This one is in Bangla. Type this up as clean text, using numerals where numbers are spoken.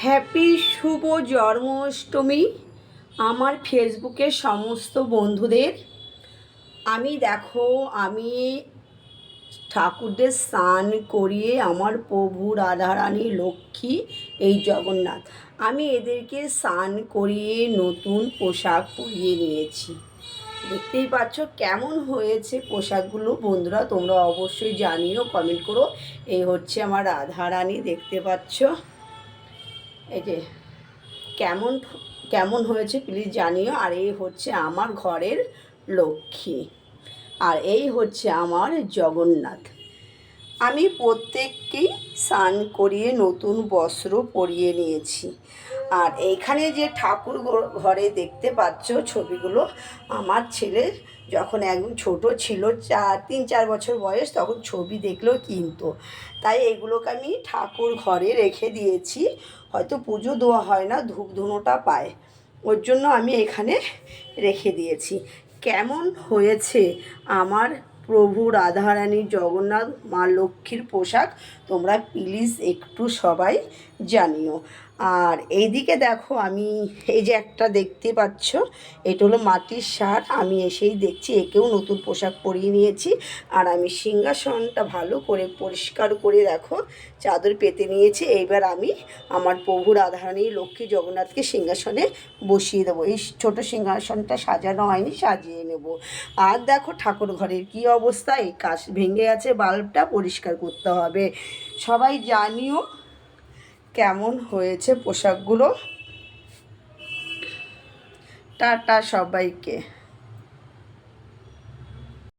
হ্যাপি শুভ জন্মাষ্টমী আমার ফেসবুকের সমস্ত বন্ধুদের। আমি ঠাকুরদের স্নান করিয়ে আমার প্রভু রাধারানী লক্ষ্মী এই জগন্নাথ আমি এদেরকে স্নান করিয়ে নতুন পোশাক পরিয়ে নিয়েছি। দেখতেই পাচ্ছ কেমন হয়েছে পোশাকগুলো। বন্ধুরা তোমরা অবশ্যই জানিও, কমেন্ট করো। এই হচ্ছে আমার রাধারানী, দেখতে পাচ্ছ। এই যে কেমন কেমন হয়েছে প্লিজ জানিও। আর এই হচ্ছে আমার ঘরের লক্ষ্মী, আর এই হচ্ছে আমার জগন্নাথ। আমি প্রত্যেককেই স্নান করিয়ে নতুন বস্ত্র পরিয়ে নিয়েছি। আর এইখানে যে ঠাকুর ঘরে দেখতে পাচ্ছ ছবিগুলো, আমার ছেলে যখন একদম ছোট ছিল, 3-4 বছর বয়স, তখন ছবি দেখলেও কিনতো। তাই এগুলোকে আমি ঠাকুর ঘরে রেখে দিয়েছি। হয়তো পুজো দেওয়া হয় না, ধূপ ধুনোটা পায়, ওর জন্য আমি এখানে রেখে দিয়েছি। কেমন হয়েছে আমার প্রভু রাধারানী জগন্নাথ মা লক্ষ্মীর পোশাক তোমরা প্লিজ একটু সবাই জানিও। আর এইদিকে দেখো, আমি এই যে একটা দেখতে পাচ্ছ, এটা হলো মাটির ষাঁড়। আমি এসেই দেখছি একেও নতুন পোশাক পরিয়ে নিয়েছি। আর আমি সিংহাসনটা ভালো করে পরিষ্কার করে দেখো চাদর পেতে নিয়েছি। এইবার আমি আমার প্রভু রাধারানী লক্ষ্মী জগন্নাথকে সিংহাসনে বসিয়ে দেবো। এই ছোটো সিংহাসনটা সাজানো হয়নি, সাজিয়ে নেব। আর দেখো ঠাকুর ঘরের কী অবস্থা, এই কাশ ভেঙে গেছে, বাল্বটা পরিষ্কার করতে হবে। সবাই জানিও কেমন হয়েছে পোশাকগুলো। টাটা সবাইকে।